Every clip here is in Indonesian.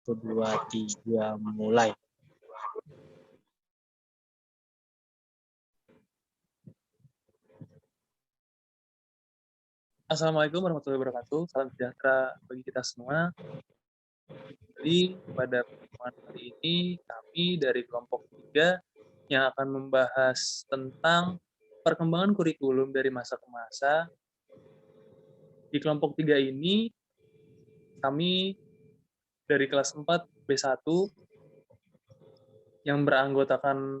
1, 2, 3, mulai. Assalamualaikum warahmatullahi wabarakatuh. Salam sejahtera bagi kita semua. Jadi pada pertemuan kali ini kami dari kelompok 3 yang akan membahas tentang perkembangan kurikulum dari masa ke masa. Di kelompok 3 ini kami dari kelas 4 B1 yang beranggotakan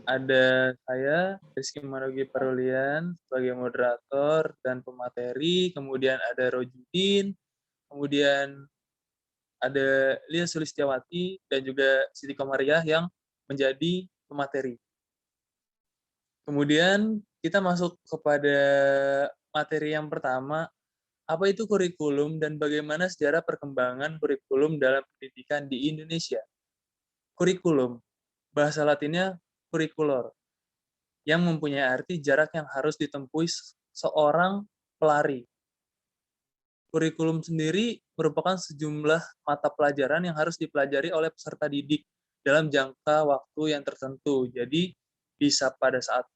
ada saya, Rizky Marogi Parulian, sebagai moderator dan pemateri, kemudian ada Rojudin, kemudian ada Lia Sulistiawati, dan juga Siti Komariah yang menjadi pemateri. Kemudian kita masuk kepada materi yang pertama, apa itu kurikulum dan bagaimana sejarah perkembangan kurikulum dalam pendidikan di Indonesia. Kurikulum, bahasa latinnya curriculor, yang mempunyai arti jarak yang harus ditempuh seorang pelari. Kurikulum sendiri merupakan sejumlah mata pelajaran yang harus dipelajari oleh peserta didik dalam jangka waktu yang tertentu. Jadi bisa pada saat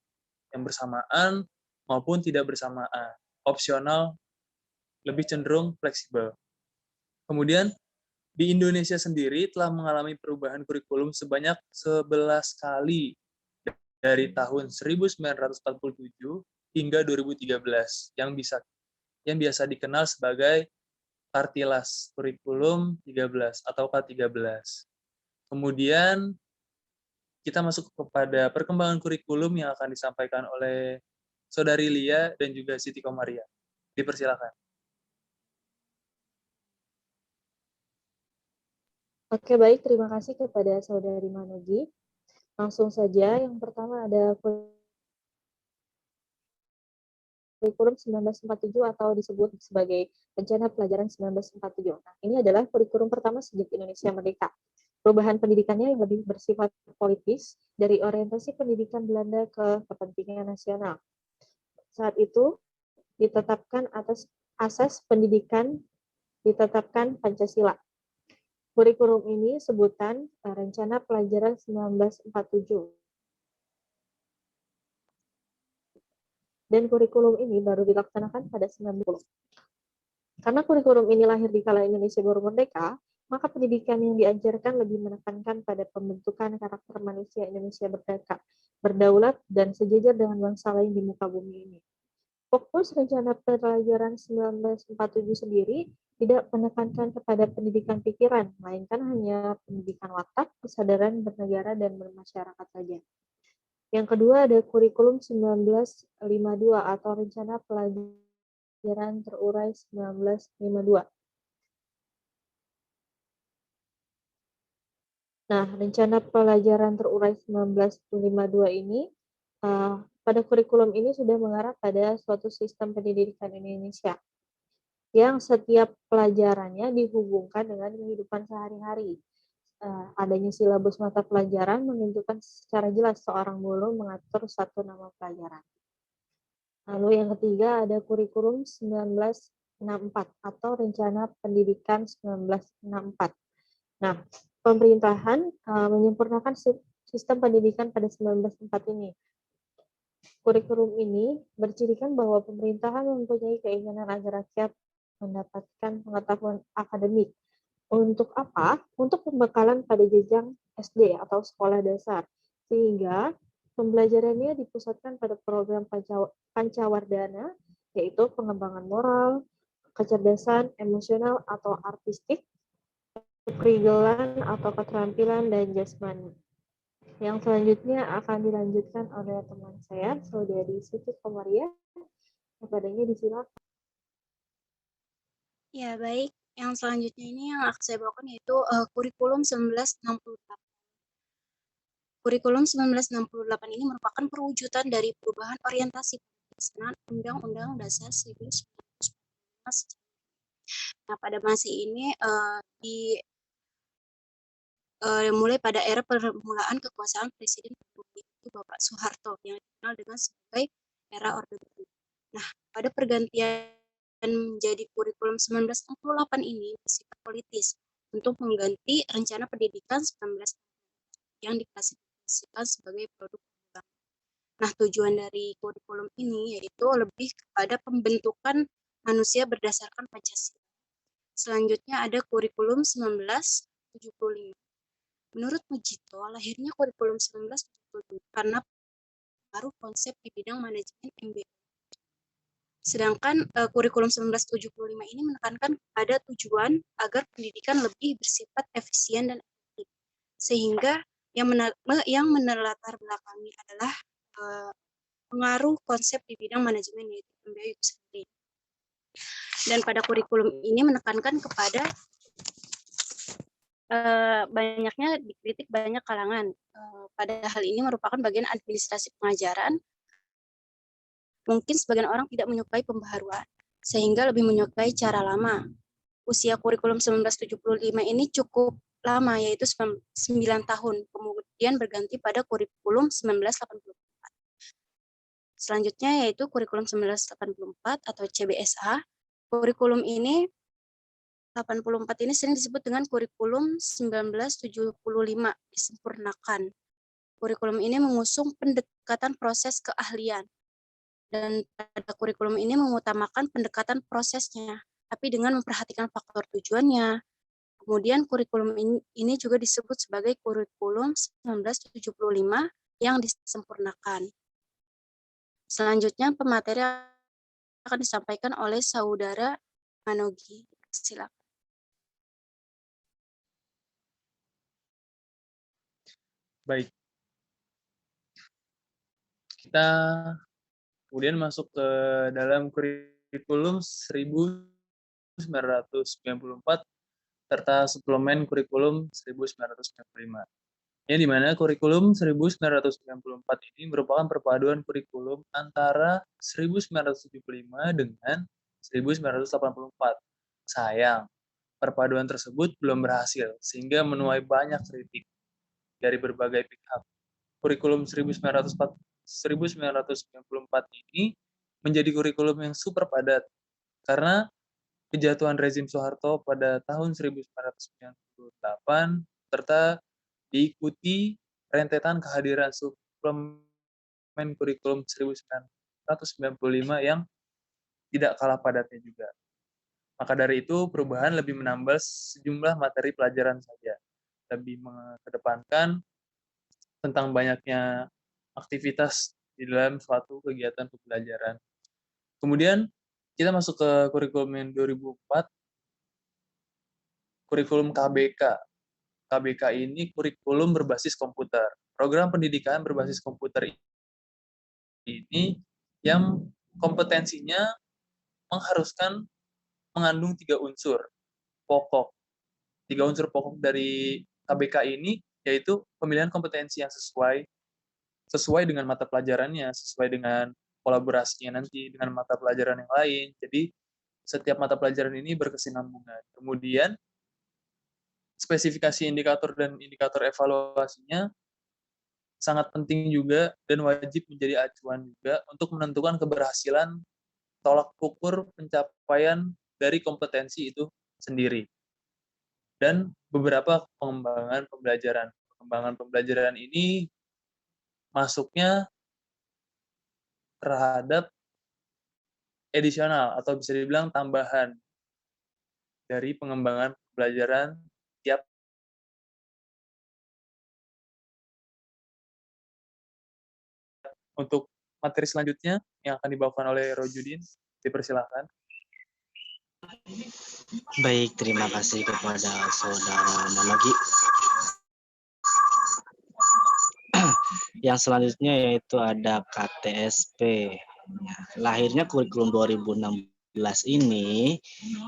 yang bersamaan maupun tidak bersamaan. Opsional, lebih cenderung fleksibel. Kemudian di Indonesia sendiri telah mengalami perubahan kurikulum sebanyak 11 kali dari tahun 1947 hingga 2013 yang biasa dikenal sebagai Kartilas Kurikulum 13 atau K13. Kemudian kita masuk kepada perkembangan kurikulum yang akan disampaikan oleh Saudari Lia dan juga Siti Komaria. Dipersilakan. Oke, baik. Terima kasih kepada Saudari Manogi. Langsung saja, yang pertama ada kurikulum 1947 atau disebut sebagai Rencana Pelajaran 1947. Nah, ini adalah kurikulum pertama sejak Indonesia merdeka. Perubahan pendidikannya yang lebih bersifat politis dari orientasi pendidikan Belanda ke kepentingan nasional. Saat itu ditetapkan atas asas pendidikan ditetapkan Pancasila. Kurikulum ini sebutan Rencana Pelajaran 1947. Dan kurikulum ini baru dilaksanakan pada 90. Karena kurikulum ini lahir di kala Indonesia baru merdeka, maka pendidikan yang diajarkan lebih menekankan pada pembentukan karakter manusia Indonesia merdeka, berdaulat, dan sejajar dengan bangsa lain di muka bumi ini. Fokus Rencana Pelajaran 1947 sendiri tidak menekankan kepada pendidikan pikiran, melainkan hanya pendidikan watak, kesadaran bernegara dan bermasyarakat saja. Yang kedua ada kurikulum 1952 atau Rencana Pelajaran Terurai 1952. Nah, Rencana Pelajaran Terurai 1952 ini pada kurikulum ini sudah mengarah pada suatu sistem pendidikan Indonesia yang setiap pelajarannya dihubungkan dengan kehidupan sehari-hari. Adanya silabus mata pelajaran menunjukkan secara jelas seorang guru mengatur satu nama pelajaran. Lalu yang ketiga ada kurikulum 1964 atau Rencana Pendidikan 1964. Nah, pemerintahan menyempurnakan sistem pendidikan pada 1964 ini. Kurikulum ini bercirikan bahwa pemerintahan mempunyai keinginan agar rakyat mendapatkan pengetahuan akademik. Untuk apa? Untuk pembekalan pada jenjang SD atau sekolah dasar. Sehingga pembelajarannya dipusatkan pada program Pancawardana, yaitu pengembangan moral, kecerdasan emosional atau artistik, keprigelan atau keterampilan, dan jasmani. Yang selanjutnya akan dilanjutkan oleh teman saya, Saudari Siti Komaria. Kepadanya disilakan. Ya, baik. Yang selanjutnya ini yang akan saya bawakan yaitu kurikulum 1968. Kurikulum 1968 ini merupakan perwujudan dari perubahan orientasi pelaksanaan Undang-Undang Dasar 1945. Nah, pada masa ini mulai pada era permulaan kekuasaan Presiden Republik itu Bapak Soeharto yang dikenal dengan sebagai era Orde Baru. Nah, pada pergantian menjadi kurikulum 1968 ini bersifat politis untuk mengganti rencana pendidikan 19 yang diklasifikasikan sebagai produk unggulan. Nah, tujuan dari kurikulum ini yaitu lebih kepada pembentukan manusia berdasarkan Pancasila. Selanjutnya ada kurikulum 1975. Menurut Mujito, lahirnya kurikulum 1975 karena pengaruh konsep di bidang manajemen MBA. Sedangkan kurikulum 1975 ini menekankan pada tujuan agar pendidikan lebih bersifat efisien dan efektif. Sehingga yang menelatar belakangi adalah pengaruh konsep di bidang manajemen yaitu MBA itu sendiri. Dan pada kurikulum ini menekankan kepada banyaknya dikritik banyak kalangan. Pada hal ini merupakan bagian administrasi pengajaran. Mungkin sebagian orang tidak menyukai pembaharuan, sehingga lebih menyukai cara lama. Usia kurikulum 1975 ini cukup lama, yaitu 9 tahun. Kemudian berganti pada kurikulum 1984. Selanjutnya yaitu kurikulum 1984 atau CBSA. Kurikulum ini 84 ini sering disebut dengan kurikulum 1975 disempurnakan. Kurikulum ini mengusung pendekatan proses keahlian. Dan pada kurikulum ini mengutamakan pendekatan prosesnya, tapi dengan memperhatikan faktor tujuannya. Kemudian kurikulum ini juga disebut sebagai kurikulum 1975 yang disempurnakan. Selanjutnya pemateri akan disampaikan oleh Saudara Manogi. Silakan. Baik. Kita kemudian masuk ke dalam kurikulum 1994 serta suplemen kurikulum 1995. Yang dimana kurikulum 1994 ini merupakan perpaduan kurikulum antara 1975 dengan 1984. Sayang, perpaduan tersebut belum berhasil, sehingga menuai banyak kritik dari berbagai pihak. Kurikulum 1994 ini menjadi kurikulum yang super padat, karena kejatuhan rezim Soeharto pada tahun 1998, serta diikuti rentetan kehadiran suplemen kurikulum 1995 yang tidak kalah padatnya juga. Maka dari itu, perubahan lebih menambah sejumlah materi pelajaran saja, lebih mengedepankan tentang banyaknya aktivitas di dalam suatu kegiatan pembelajaran. Kemudian, kita masuk ke kurikulum yang 2004, kurikulum KBK. KBK ini kurikulum berbasis komputer. Program pendidikan berbasis komputer ini yang kompetensinya mengharuskan mengandung 3 unsur pokok. 3 unsur pokok dari KBK ini yaitu pemilihan kompetensi yang sesuai dengan mata pelajarannya, sesuai dengan kolaborasinya nanti dengan mata pelajaran yang lain. Jadi setiap mata pelajaran ini berkesinambungan. Kemudian spesifikasi indikator dan indikator evaluasinya sangat penting juga dan wajib menjadi acuan juga untuk menentukan keberhasilan tolak ukur pencapaian dari kompetensi itu sendiri. Dan beberapa pengembangan pembelajaran. Pengembangan pembelajaran ini masuknya terhadap edisional atau bisa dibilang tambahan dari pengembangan pembelajaran tiap untuk materi selanjutnya yang akan dibawakan oleh Rojudin. Dipersilakan. Baik, terima kasih kepada Saudara Manogi. Yang selanjutnya yaitu ada KTSP. Lahirnya kurikulum 2016 ini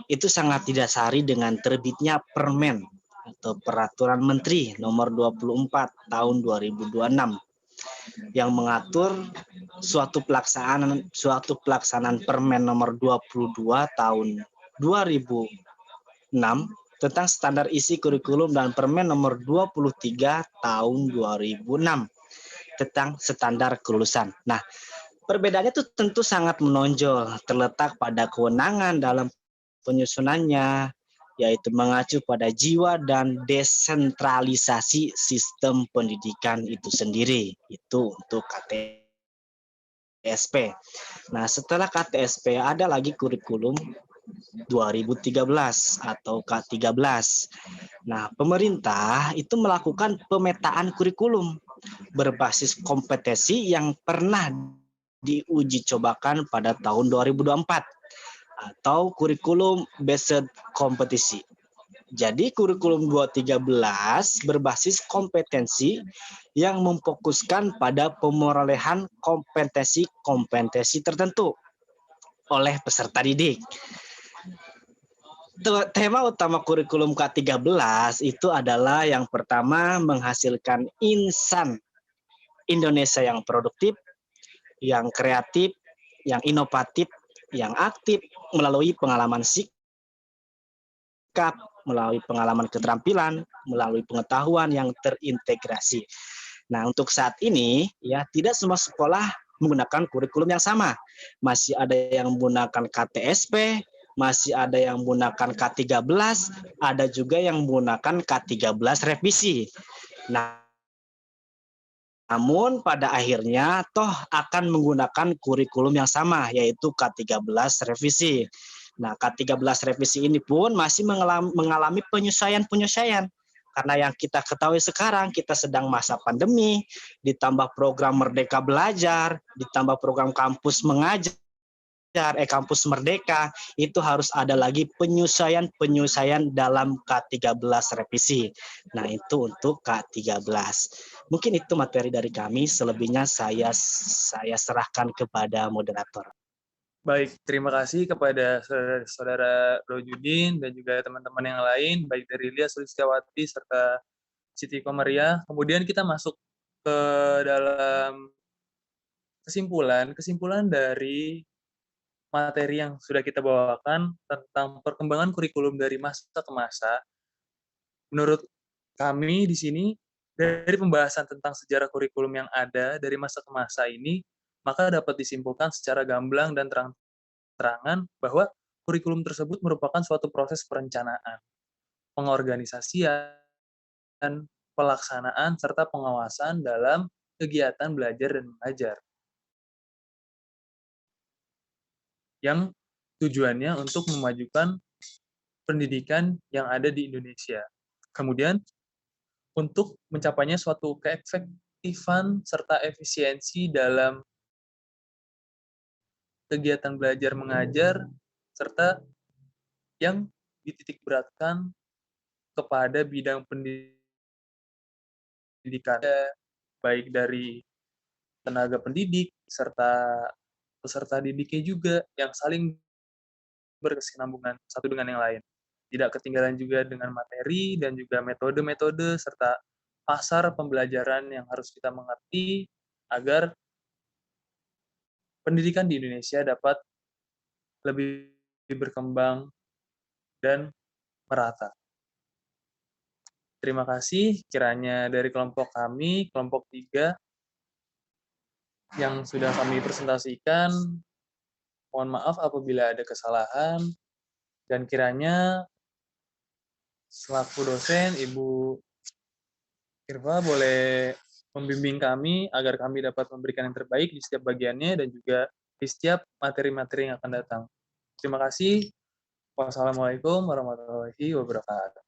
itu sangat didasari dengan terbitnya Permen atau Peraturan Menteri Nomor 24 Tahun 2026 yang mengatur suatu pelaksanaan Permen Nomor 22 Tahun 2006 tentang standar isi kurikulum dan Permen Nomor 23 Tahun 2006 tentang standar kelulusan. Nah, perbedaannya itu tentu sangat menonjol, terletak pada kewenangan dalam penyusunannya yaitu mengacu pada jiwa dan desentralisasi sistem pendidikan itu sendiri. Itu untuk KTSP. Nah, setelah KTSP ada lagi kurikulum 2013 atau K13. Nah, pemerintah itu melakukan pemetaan kurikulum berbasis kompetensi yang pernah diuji cobakan pada tahun 2024 atau kurikulum based kompetisi. Jadi kurikulum 2013 berbasis kompetensi yang memfokuskan pada pemerolehan kompetensi-kompetensi tertentu oleh peserta didik. Tema utama kurikulum K13 itu adalah yang pertama menghasilkan insan Indonesia yang produktif, yang kreatif, yang inovatif, yang aktif melalui pengalaman sikap, melalui pengalaman keterampilan, melalui pengetahuan yang terintegrasi. Nah, untuk saat ini ya tidak semua sekolah menggunakan kurikulum yang sama. Masih ada yang menggunakan KTSP, masih ada yang menggunakan K13, ada juga yang menggunakan K13 revisi. Nah, namun pada akhirnya toh akan menggunakan kurikulum yang sama, yaitu K13 revisi. Nah, K13 revisi ini pun masih mengalami penyesuaian-penyesuaian. Karena yang kita ketahui sekarang, kita sedang masa pandemi, ditambah program Merdeka Belajar, ditambah program kampus mengajar, kampus Merdeka, itu harus ada lagi penyesuaian dalam K13 revisi. Nah, itu untuk K13. Mungkin itu materi dari kami, selebihnya saya serahkan kepada moderator. Baik, terima kasih kepada saudara Rojudin dan juga teman-teman yang lain, baik dari Lia Sulistiawati serta Siti Komaria. Kemudian kita masuk ke dalam kesimpulan dari materi yang sudah kita bawakan tentang perkembangan kurikulum dari masa ke masa. Menurut kami di sini, dari pembahasan tentang sejarah kurikulum yang ada dari masa ke masa ini, maka dapat disimpulkan secara gamblang dan terang-terangan bahwa kurikulum tersebut merupakan suatu proses perencanaan, pengorganisasian, pelaksanaan, serta pengawasan dalam kegiatan belajar dan mengajar. Yang tujuannya untuk memajukan pendidikan yang ada di Indonesia. Kemudian, untuk mencapainya suatu keefektifan serta efisiensi dalam kegiatan belajar mengajar, serta yang dititik beratkan kepada bidang pendidikan, baik dari tenaga pendidik, serta peserta didiknya juga, yang saling berkesinambungan satu dengan yang lain. Tidak ketinggalan juga dengan materi dan juga metode-metode, serta pasar pembelajaran yang harus kita mengerti agar pendidikan di Indonesia dapat lebih berkembang dan merata. Terima kasih kiranya dari kelompok kami, kelompok 3, yang sudah kami presentasikan. Mohon maaf apabila ada kesalahan, dan kiranya selaku dosen, Ibu Irva boleh membimbing kami agar kami dapat memberikan yang terbaik di setiap bagiannya dan juga di setiap materi-materi yang akan datang. Terima kasih. Wassalamualaikum warahmatullahi wabarakatuh.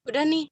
Udah nih.